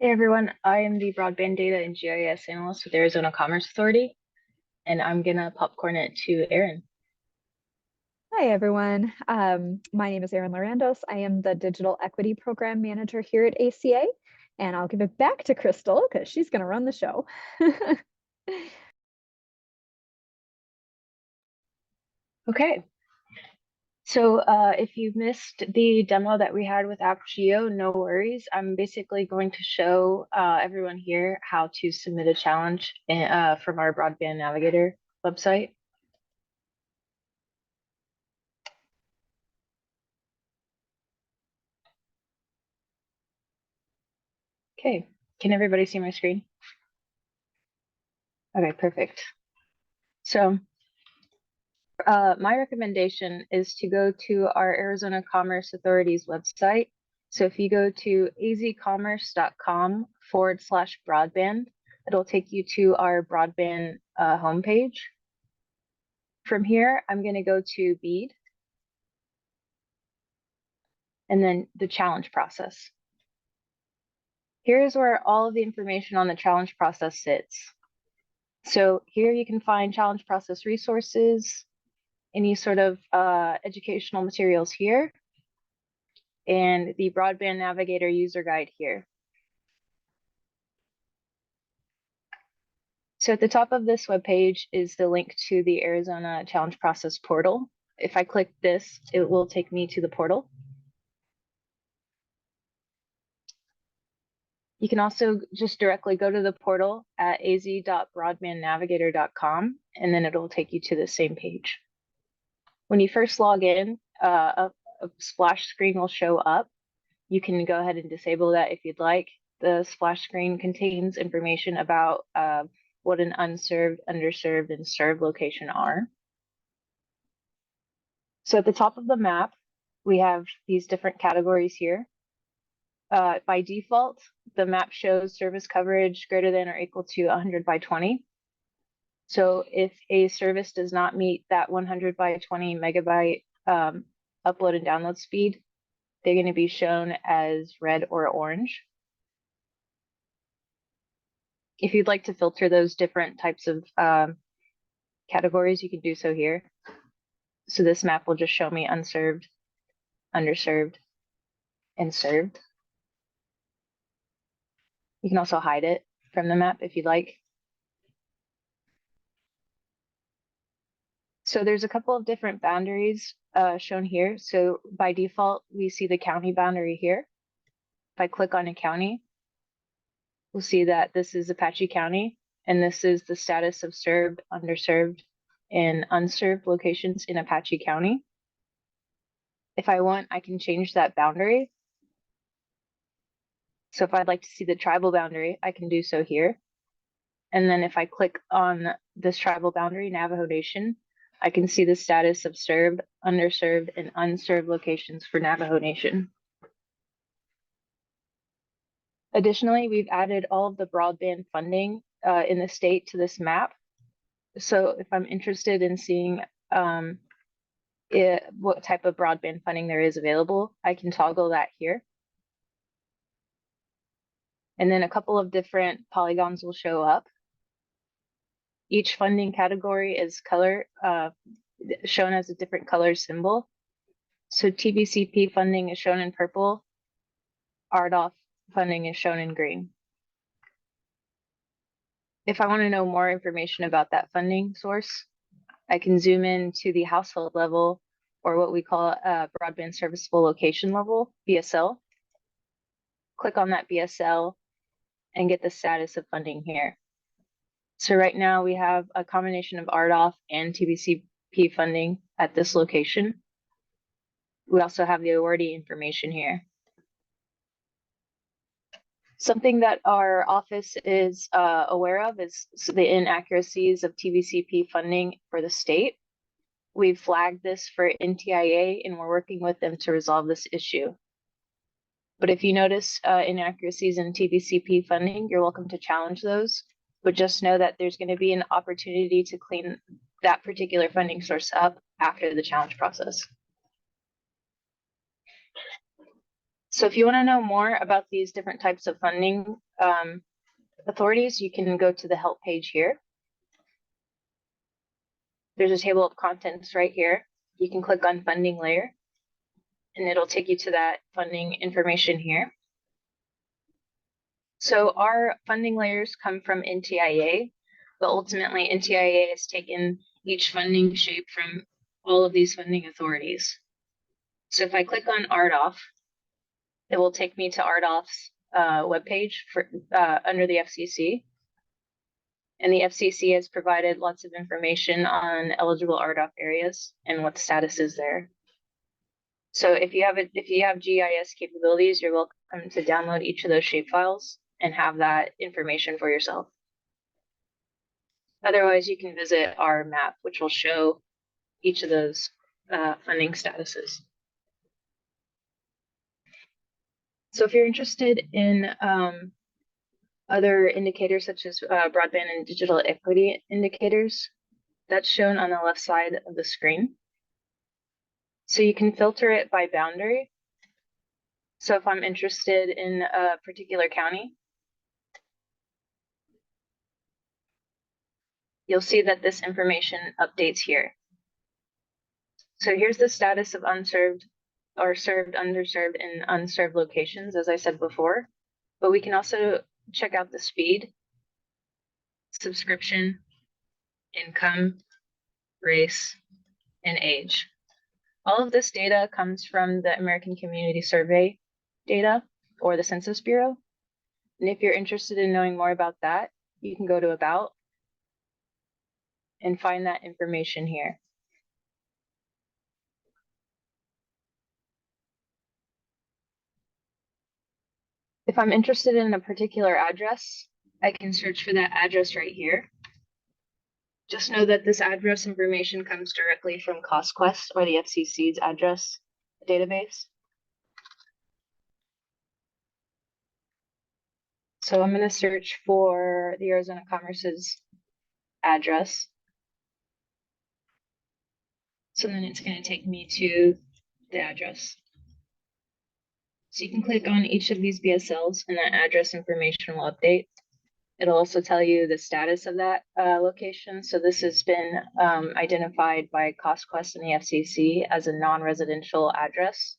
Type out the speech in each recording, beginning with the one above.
Hey everyone, I am the Broadband Data and GIS Analyst with Arizona Commerce Authority, and I'm gonna popcorn it to Erin. Hi, everyone. My name is Erin Larandos. I am the Digital Equity Program Manager here at ACA, and I'll give it back to Crystal because she's going to run the show. Okay, so if you missed the demo that we had with AppGeo, no worries. I'm basically going to show everyone here how to submit a challenge from our Broadband Navigator website. Okay, can everybody see my screen? Okay, perfect. So my recommendation is to go to our Arizona Commerce Authority's website. So if you go to azcommerce.com/broadband, it'll take you to our broadband homepage. From here, I'm going to go to BEAD and then the challenge process. Here's where all of the information on the challenge process sits. So here you can find challenge process resources, any sort of educational materials here, and the Broadband Navigator user guide here. So at the top of this webpage is the link to the Arizona Challenge Process portal. If I click this, it will take me to the portal. You can also just directly go to the portal at az.broadbandnavigator.com, and then it'll take you to the same page. When you first log in, a splash screen will show up. You can go ahead and disable that if you'd like. The splash screen contains information about what an unserved, underserved, and served location are. So at the top of the map, we have these different categories here. By default, the map shows service coverage greater than or equal to 100 by 20. So if a service does not meet that 100 by 20 megabyte upload and download speed, they're going to be shown as red or orange. If you'd like to filter those different types of categories, you can do so here. So this map will just show me unserved, underserved, and served. You can also hide it from the map if you'd like. So there's a couple of different boundaries shown here. So by default, we see the county boundary here. If I click on a county, we'll see that this is Apache County, and this is the status of served, underserved, and unserved locations in Apache County. If I want, I can change that boundary. So if I'd like to see the tribal boundary, I can do so here. And then if I click on this tribal boundary, Navajo Nation, I can see the status of served, underserved, and unserved locations for Navajo Nation. Additionally, we've added all of the broadband funding in the state to this map. So if I'm interested in seeing what type of broadband funding there is available, I can toggle that here. And then a couple of different polygons will show up. Each funding category is shown as a different color symbol. So TBCP funding is shown in purple. RDOF funding is shown in green. If I want to know more information about that funding source, I can zoom in to the household level, or what we call a broadband serviceable location level, BSL. Click on that BSL and get the status of funding here. So right now we have a combination of RDOF and TBCP funding at this location. We also have the awardee information here. Something that our office is aware of is the inaccuracies of TBCP funding for the state. We've flagged this for NTIA and we're working with them to resolve this issue. But if you notice inaccuracies in TBCP funding, you're welcome to challenge those. But just know that there's going to be an opportunity to clean that particular funding source up after the challenge process. So if you want to know more about these different types of funding authorities, you can go to the help page here. There's a table of contents right here. You can click on funding layer and it'll take you to that funding information here. So our funding layers come from NTIA, but ultimately NTIA has taken each funding shape from all of these funding authorities. So if I click on RDOF, it will take me to RDOF's webpage for under the FCC. And the FCC has provided lots of information on eligible RDOF areas and what the status is there. So if you have GIS capabilities, you're welcome to download each of those shapefiles and have that information for yourself. Otherwise, you can visit our map, which will show each of those funding statuses. So if you're interested in other indicators such as broadband and digital equity indicators, that's shown on the left side of the screen. So you can filter it by boundary. So if I'm interested in a particular county, you'll see that this information updates here. So here's the status of unserved or served, underserved, and unserved locations, as I said before. But we can also check out the speed, subscription, income, race, and age. All of this data comes from the American Community Survey data or the Census Bureau. And if you're interested in knowing more about that, you can go to About and find that information here. If I'm interested in a particular address, I can search for that address right here. Just know that this address information comes directly from CostQuest or the FCC's address database. So I'm going to search for the Arizona Commerce's address. So then it's going to take me to the address. So you can click on each of these BSLs and that address information will update. It'll also tell you the status of that location. So this has been identified by CostQuest and the FCC as a non-residential address.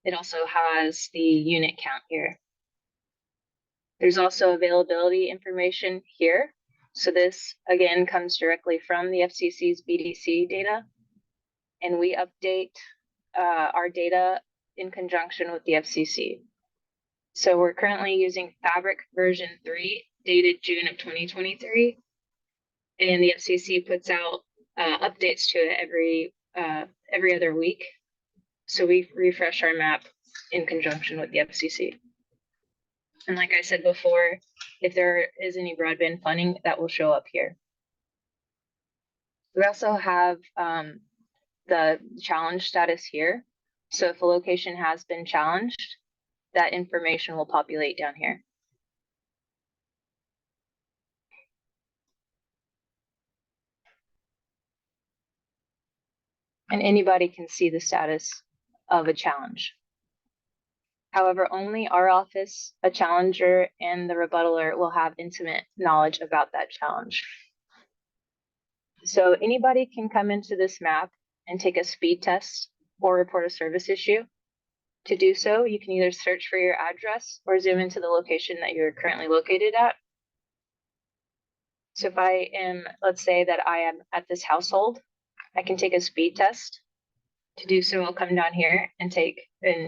It also has the unit count here. There's also availability information here. So this, again, comes directly from the FCC's BDC data. And we update our data in conjunction with the FCC. So we're currently using Fabric version 3, dated June of 2023. And the FCC puts out updates to it every other week. So we refresh our map in conjunction with the FCC. And like I said before, if there is any broadband funding, that will show up here. We also have the challenge status here. So if a location has been challenged, that information will populate down here. And anybody can see the status of a challenge. However, only our office, a challenger, and the rebuttaler will have intimate knowledge about that challenge. So anybody can come into this map and take a speed test or report a service issue. To do so, you can either search for your address or zoom into the location that you're currently located at. So if I am, let's say that I am at this household, I can take a speed test. To do so, I'll come down here and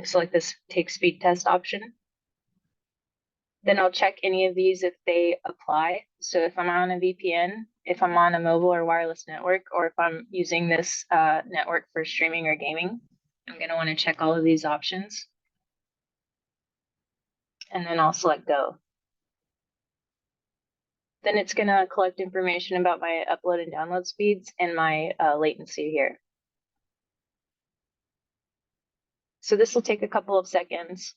select this take speed test option. Then I'll check any of these if they apply. So if I'm on a VPN, if I'm on a mobile or wireless network, or if I'm using this network for streaming or gaming, I'm going to want to check all of these options. And then I'll select go. Then it's going to collect information about my upload and download speeds and my latency here. So this will take a couple of seconds.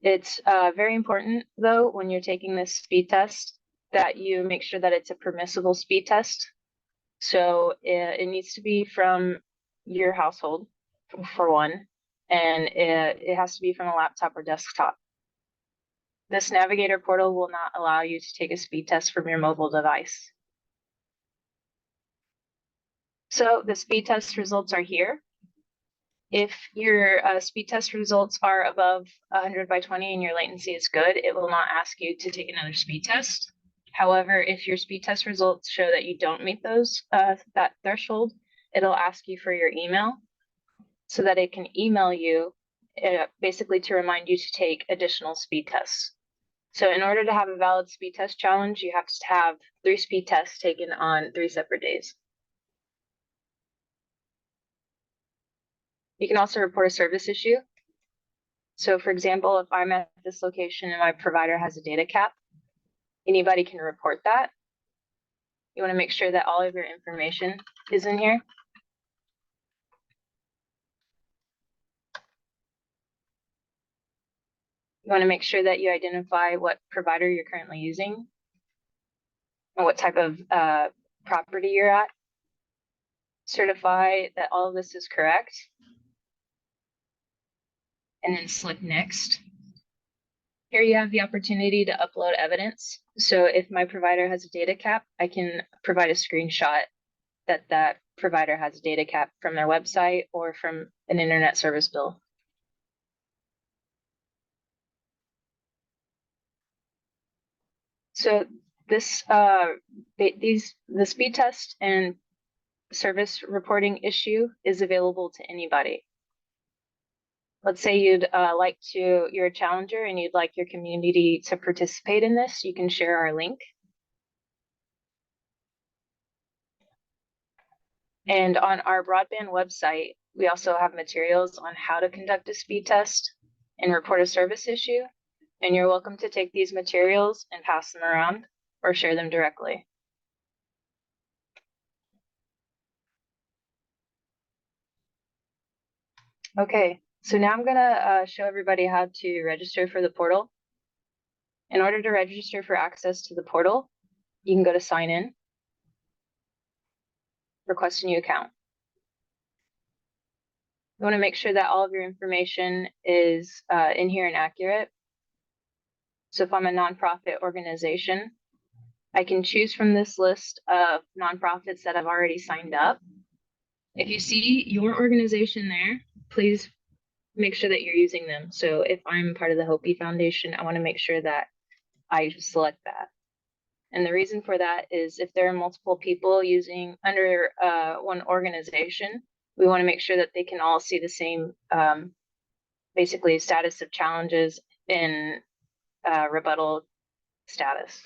It's very important, though, when you're taking this speed test, that you make sure that it's a permissible speed test. So it needs to be from your household, for one. and it has to be from a laptop or desktop. This Navigator portal will not allow you to take a speed test from your mobile device. So the speed test results are here. If your speed test results are above 100 by 20 and your latency is good, it will not ask you to take another speed test. However, if your speed test results show that you don't meet those that threshold, it'll ask you for your email so that it can email you basically to remind you to take additional speed tests. So in order to have a valid speed test challenge, you have to have 3 speed tests taken on 3 separate days. You can also report a service issue. So for example, if I'm at this location and my provider has a data cap, anybody can report that. You want to make sure that all of your information is in here. You want to make sure that you identify what provider you're currently using and what type of property you're at. Certify that all of this is correct. And then select next. Here you have the opportunity to upload evidence. So if my provider has a data cap, I can provide a screenshot that that provider has a data cap from their website or from an internet service bill. So this the speed test and service reporting issue is available to anybody. Let's say you're a challenger and you'd like your community to participate in this, you can share our link. And on our broadband website, we also have materials on how to conduct a speed test and report a service issue. And you're welcome to take these materials and pass them around or share them directly. Okay, so now I'm gonna show everybody how to register for the portal. In order to register for access to the portal, you can go to sign in, request a new account. You want to make sure that all of your information is in here and accurate. So if I'm a nonprofit organization, I can choose from this list of nonprofits that have already signed up. If you see your organization there, please make sure that you're using them. So if I'm part of the Hopi Foundation, I want to make sure that I select that. And the reason for that is if there are multiple people using under one organization, we want to make sure that they can all see the same, basically status of challenges in rebuttal status.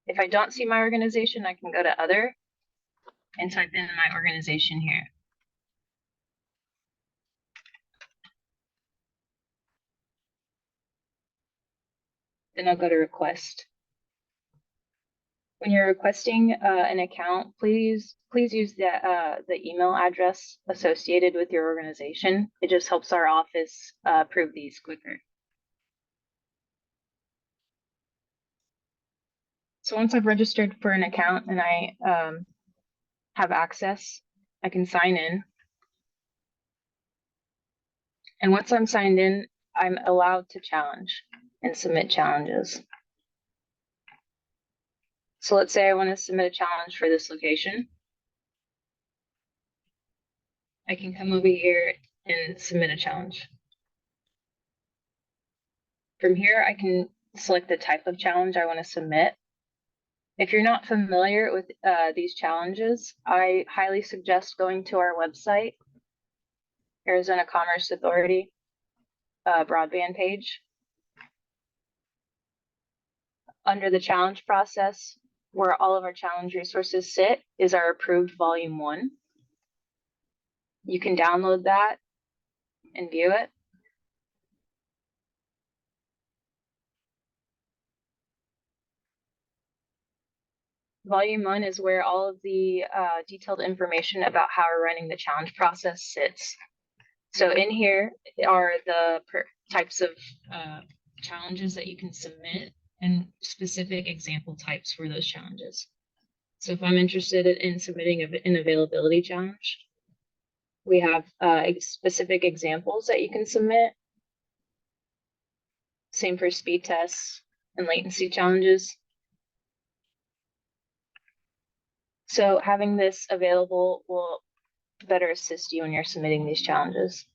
If I don't see my organization, I can go to other and type in my organization here. Then I'll go to request. When you're requesting an account, please use the email address associated with your organization. It just helps our office approve these quicker. So once I've registered for an account and I have access, I can sign in. And once I'm signed in, I'm allowed to challenge and submit challenges. So let's say I want to submit a challenge for this location. I can come over here and submit a challenge. From here, I can select the type of challenge I want to submit. If you're not familiar with these challenges, I highly suggest going to our website, Arizona Commerce Authority broadband page. Under the challenge process, where all of our challenge resources sit, is our approved volume 1. You can download that and view it. Volume 1 is where all of the detailed information about how we're running the challenge process sits. So in here are the types of challenges that you can submit and specific example types for those challenges. So if I'm interested in submitting an availability challenge, We have specific examples that you can submit. Same for speed tests and latency challenges. So having this available will better assist you when you're submitting these challenges.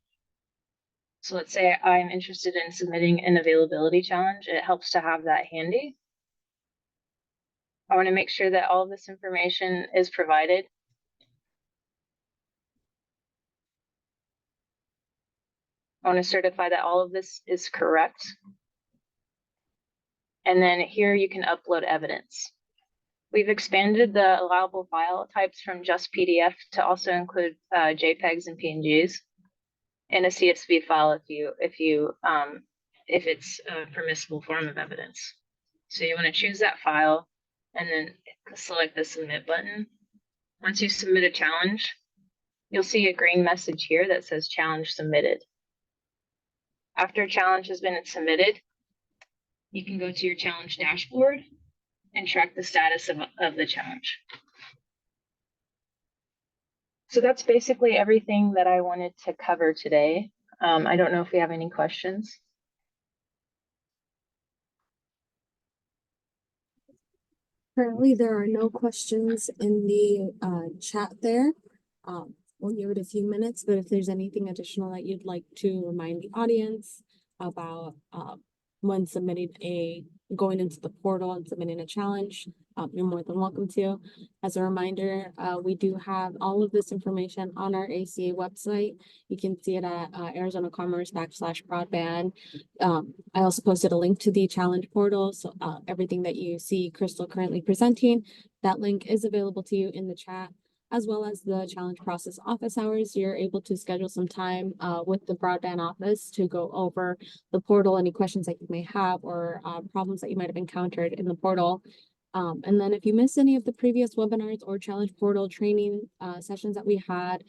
So let's say I'm interested in submitting an availability challenge. It helps to have that handy. I want to make sure that all of this information is provided. I want to certify that all of this is correct. And then here you can upload evidence. We've expanded the allowable file types from just PDF to also include JPEGs and PNGs, and a CSV file if it's a permissible form of evidence. So you want to choose that file and then select the submit button. Once you submit a challenge, you'll see a green message here that says challenge submitted. After a challenge has been submitted, you can go to your challenge dashboard and track the status of the challenge. So that's basically everything that I wanted to cover today. I don't know if we have any questions. Currently, there are no questions in the chat there. We'll give it a few minutes, but if there's anything additional that you'd like to remind the audience about when going into the portal and submitting a challenge, you're more than welcome to. As a reminder, we do have all of this information on our ACA website. You can see it at ArizonaCommerce/broadband. I also posted a link to the challenge portal. So everything that you see Crystal currently presenting, that link is available to you in the chat, as well as the challenge process office hours. You're able to schedule some time with the broadband office to go over the portal, any questions that you may have, or problems that you might have encountered in the portal. And then if you missed any of the previous webinars or challenge portal training sessions that we had,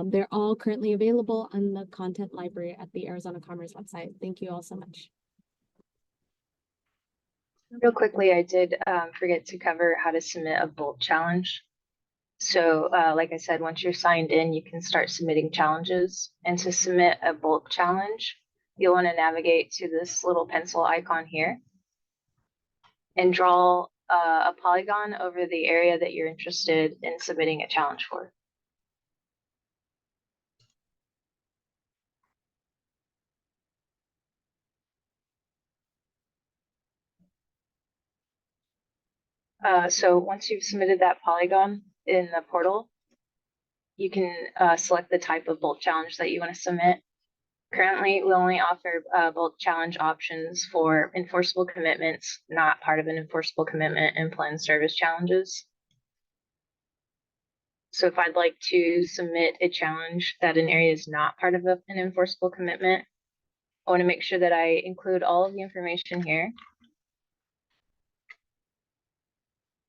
they're all currently available on the content library at the Arizona Commerce website. Thank you all so much. Real quickly, I did forget to cover how to submit a bulk challenge. So like I said, once you're signed in, you can start submitting challenges. And to submit a bulk challenge, you'll want to navigate to this little pencil icon here and draw a polygon over the area that you're interested in submitting a challenge for. So once you've submitted that polygon in the portal, you can select the type of bulk challenge that you want to submit. Currently, we only offer bulk challenge options for enforceable commitments, not part of an enforceable commitment, and planned service challenges. So if I'd like to submit a challenge that an area is not part of an enforceable commitment, I want to make sure that I include all of the information here,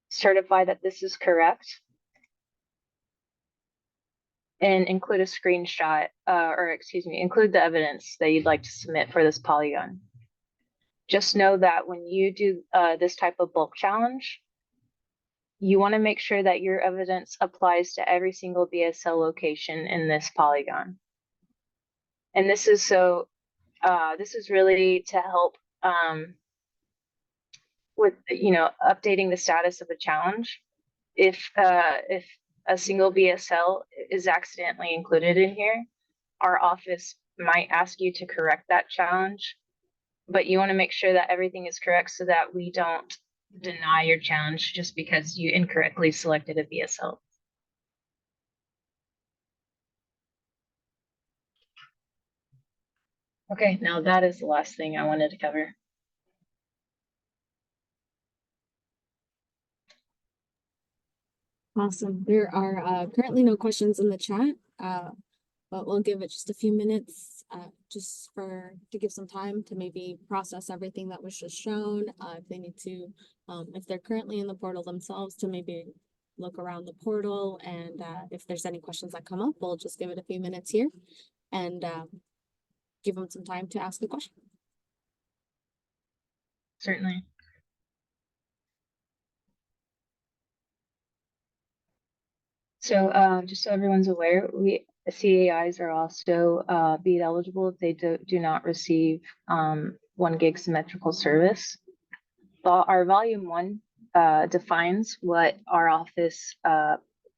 certify that this is correct, and include a screenshot, include the evidence that you'd like to submit for this polygon. Just know that when you do this type of bulk challenge, you want to make sure that your evidence applies to every single BSL location in this polygon. And this is really to help with, updating the status of a challenge. If a single BSL is accidentally included in here, our office might ask you to correct that challenge, but you want to make sure that everything is correct so that we don't deny your challenge just because you incorrectly selected a BSL. Okay, now that is the last thing I wanted to cover. Awesome. There are currently no questions in the chat, but we'll give it just a few minutes to give some time to maybe process everything that was just shown. If they need to, if they're currently in the portal themselves, to maybe look around the portal, and if there's any questions that come up, we'll just give it a few minutes here and give them some time to ask a question. Certainly. So just so everyone's aware, CAIs are also BEAD eligible if they do not receive 1 gig symmetrical service. Our volume 1 defines what our office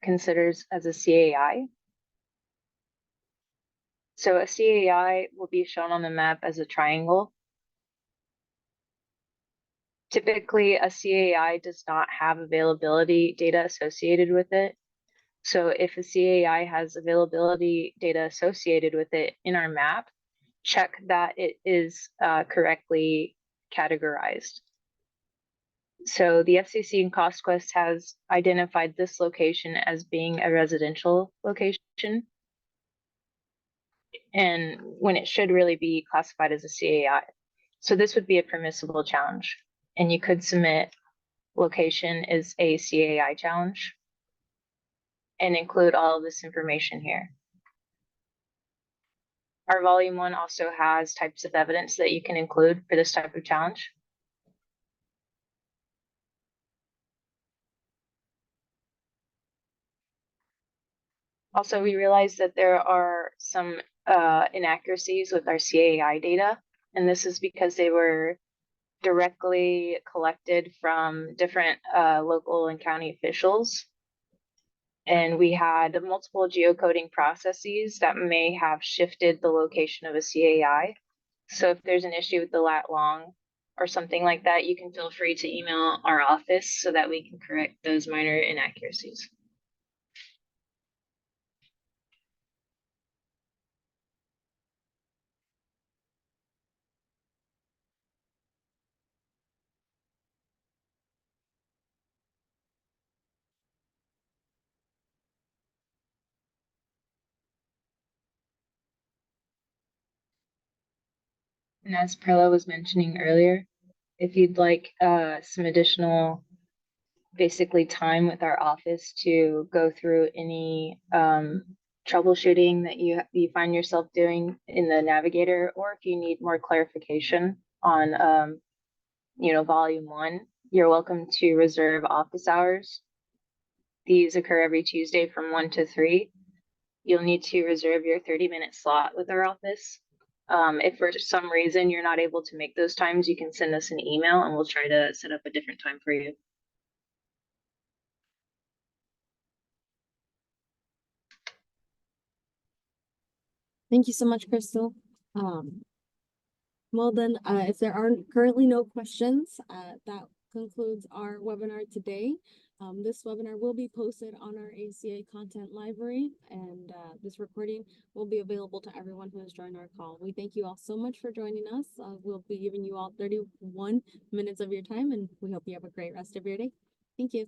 considers as a CAI. So a CAI will be shown on the map as a triangle. Typically, a CAI does not have availability data associated with it. So if a CAI has availability data associated with it in our map, check that it is correctly categorized. So the FCC and CostQuest has identified this location as being a residential location, and when it should really be classified as a CAI. So this would be a permissible challenge, and you could submit location is a CAI challenge and include all of this information here. Our volume 1 also has types of evidence that you can include for this type of challenge. Also, we realized that there are some inaccuracies with our CAI data, and this is because they were directly collected from different local and county officials. And we had multiple geocoding processes that may have shifted the location of a CAI. So if there's an issue with the lat long or something like that, you can feel free to email our office so that we can correct those minor inaccuracies. And as Perla was mentioning earlier, if you'd like some additional basically time with our office to go through any troubleshooting that you find yourself doing in the navigator, or if you need more clarification on volume 1, you're welcome to reserve office hours. These occur every Tuesday from 1 to 3. You'll need to reserve your 30-minute slot with our office. If for some reason you're not able to make those times, you can send us an email and we'll try to set up a different time for you. Thank you so much, Crystal. Well then, if there are currently no questions, that concludes our webinar today. This webinar will be posted on our ACA content library, and this recording will be available to everyone who has joined our call. We thank you all so much for joining us. We'll be giving you all 31 minutes of your time, and we hope you have a great rest of your day. Thank you.